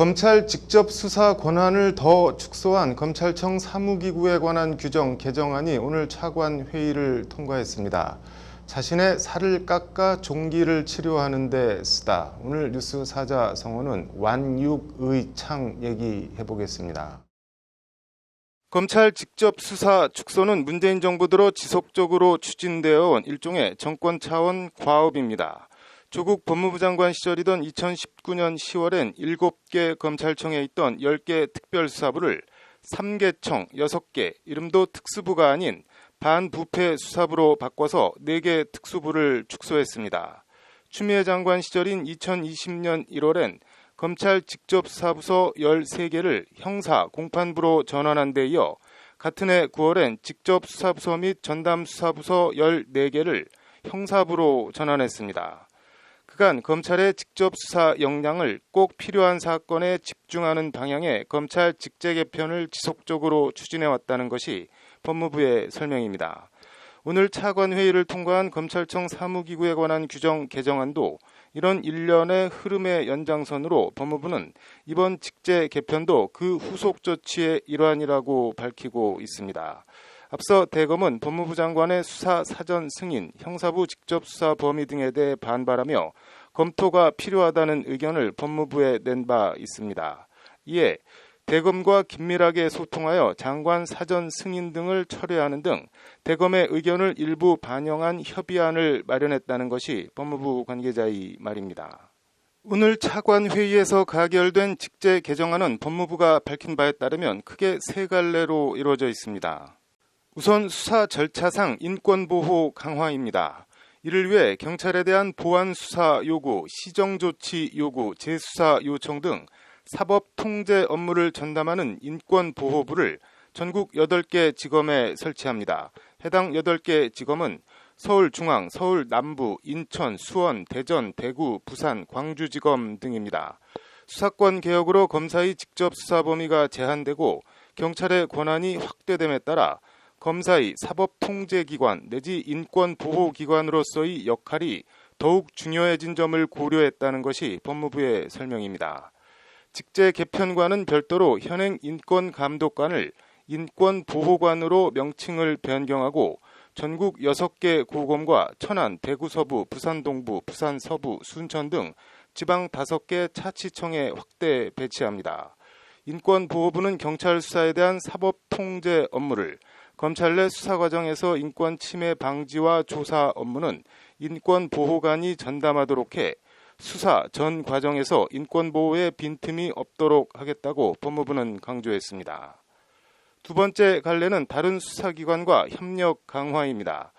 검찰 직접 수사 권한을 더 축소한 검찰청 사무기구에 관한 규정 개정안이 오늘 차관 회의를 통과했습니다. 자신의 살을 깎아 종기를 치료하는 데 쓰다. 오늘 뉴스 사자성어는 완육의창 얘기해 보겠습니다. 검찰 직접 수사 축소는 문재인 정부 들어 지속적으로 추진되어 온 일종의 정권 차원 과업입니다. 조국 법무부 장관 시절이던 2019년 10월엔 7개 검찰청에 있던 10개 특별수사부를 3개청 6개, 이름도 특수부가 아닌 반부패 수사부로 바꿔서 4개 특수부를 축소했습니다. 추미애 장관 시절인 2020년 1월엔 검찰 직접수사부서 13개를 형사 공판부로 전환한 데 이어 같은 해 9월엔 직접수사부서 및 전담수사부서 14개를 형사부로 전환했습니다. 그간 검찰의 직접 수사 역량을 꼭 필요한 사건에 집중하는 방향의 검찰 직제 개편을 지속적으로 추진해왔다는 것이 법무부의 설명입니다. 오늘 차관 회의를 통과한 검찰청 사무기구에 관한 규정 개정안도 이런 일련의 흐름의 연장선으로 법무부는 이번 직제 개편도 그 후속 조치의 일환이라고 밝히고 있습니다. 앞서 대검은 법무부 장관의 수사 사전 승인, 형사부 직접 수사 범위 등에 대해 반발하며 검토가 필요하다는 의견을 법무부에 낸 바 있습니다. 이에 대검과 긴밀하게 소통하여 장관 사전 승인 등을 철회하는 등 대검의 의견을 일부 반영한 협의안을 마련했다는 것이 법무부 관계자의 말입니다. 오늘 차관 회의에서 가결된 직제 개정안은 법무부가 밝힌 바에 따르면 크게 세 갈래로 이루어져 있습니다. 우선 수사 절차상 인권보호 강화입니다. 이를 위해 경찰에 대한 보안 수사 요구, 시정조치 요구, 재수사 요청 등 사법 통제 업무를 전담하는 인권보호부를 전국 8개 지검에 설치합니다. 해당 8개 지검은 서울중앙, 서울남부, 인천, 수원, 대전, 대구, 부산, 광주지검 등입니다. 수사권 개혁으로 검사의 직접 수사 범위가 제한되고 경찰의 권한이 확대됨에 따라 검사의 사법통제기관 내지 인권보호기관으로서의 역할이 더욱 중요해진 점을 고려했다는 것이 법무부의 설명입니다. 직제 개편과는 별도로 현행 인권감독관을 인권보호관으로 명칭을 변경하고 전국 6개 고검과 천안, 대구 서부, 부산 동부, 부산 서부, 순천 등 지방 5개 차치청에 확대 배치합니다. 인권보호부는 경찰 수사에 대한 사법통제 업무를, 검찰 내 수사 과정에서 인권 침해 방지와 조사 업무는 인권보호관이 전담하도록 해 수사 전 과정에서 인권보호에 빈틈이 없도록 하겠다고 법무부는 강조했습니다. 두 번째 갈래는 다른 수사기관과 협력 강화입니다.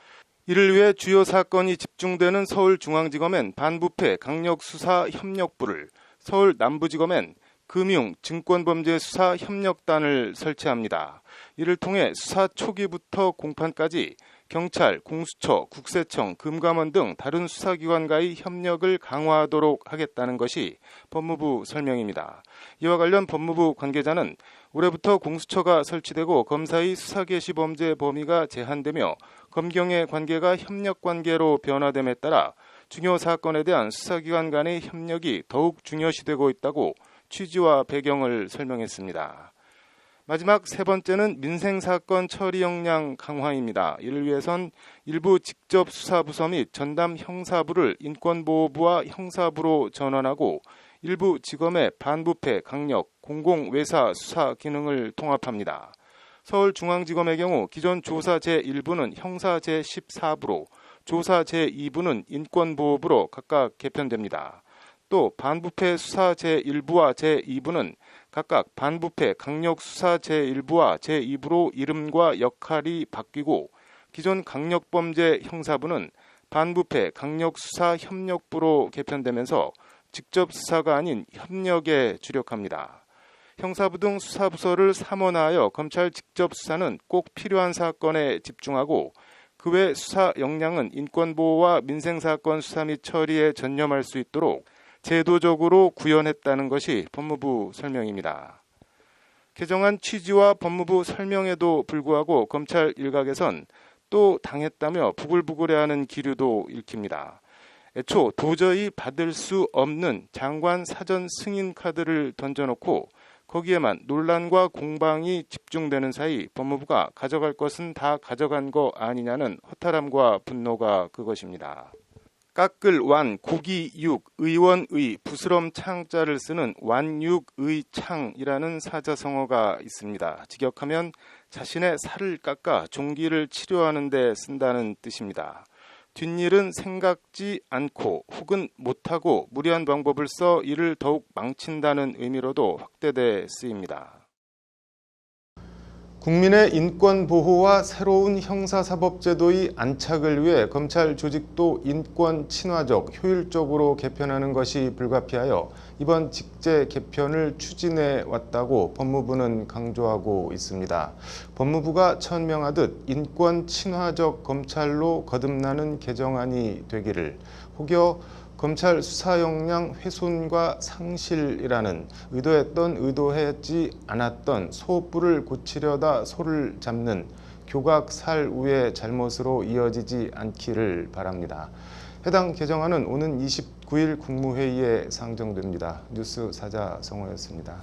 이를 위해 주요 사건이 집중되는 서울중앙지검엔 반부패 강력수사협력부를, 서울 남부지검엔 금융, 증권범죄수사 협력단을 설치합니다. 이를 통해 수사 초기부터 공판까지 경찰, 공수처, 국세청, 금감원 등 다른 수사기관과의 협력을 강화하도록 하겠다는 것이 법무부 설명입니다. 이와 관련 법무부 관계자는 올해부터 공수처가 설치되고 검사의 수사 개시 범죄 범위가 제한되며 검경의 관계가 협력관계로 변화됨에 따라 중요 사건에 대한 수사기관 간의 협력이 더욱 중요시되고 있다고 취지와 배경을 설명했습니다. 마지막 세 번째는 민생사건 처리 역량 강화입니다. 이를 위해선 일부 직접 수사부서 및 전담 형사부를 인권보호부와 형사부로 전환하고 일부 지검의 반부패, 강력, 공공외사 수사 기능을 통합합니다. 서울중앙지검의 경우 기존 조사 제1부는 형사 제14부로, 조사 제2부는 인권보호부로 각각 개편됩니다. 또 반부패 수사 제1부와 제2부는 각각 반부패 강력수사 제1부와 제2부로 이름과 역할이 바뀌고 기존 강력범죄 형사부는 반부패 강력수사 협력부로 개편되면서 직접 수사가 아닌 협력에 주력합니다. 형사부 등 수사부서를 삼원화하여 검찰 직접 수사는 꼭 필요한 사건에 집중하고 그 외 수사 역량은 인권보호와 민생사건 수사 및 처리에 전념할 수 있도록 제도적으로 구현했다는 것이 법무부 설명입니다. 개정안 취지와 법무부 설명에도 불구하고 검찰 일각에선 또 당했다며 부글부글해하는 기류도 읽힙니다. 애초 도저히 받을 수 없는 장관 사전 승인 카드를 던져놓고 거기에만 논란과 공방이 집중되는 사이 법무부가 가져갈 것은 다 가져간 거 아니냐는 허탈함과 분노가 그것입니다. 깎을 완, 고기 육, 의원의, 부스럼 창자를 쓰는 완육의창이라는 사자성어가 있습니다. 직역하면 자신의 살을 깎아 종기를 치료하는 데 쓴다는 뜻입니다. 뒷일은 생각지 않고 혹은 못하고 무리한 방법을 써 이를 더욱 망친다는 의미로도 확대돼 쓰입니다. 국민의 인권 보호와 새로운 형사사법제도의 안착을 위해 검찰 조직도 인권 친화적, 효율적으로 개편하는 것이 불가피하여 이번 직제 개편을 추진해 왔다고 법무부는 강조하고 있습니다. 법무부가 천명하듯 인권 친화적 검찰로 거듭나는 개정안이 되기를, 혹여 검찰 수사 역량 훼손과 상실이라는 의도했지 않았던 소뿔을 고치려다 소를 잡는 교각살우의 잘못으로 이어지지 않기를 바랍니다. 해당 개정안은 오는 29일 국무회의에 상정됩니다. 뉴스 사자성어였습니다.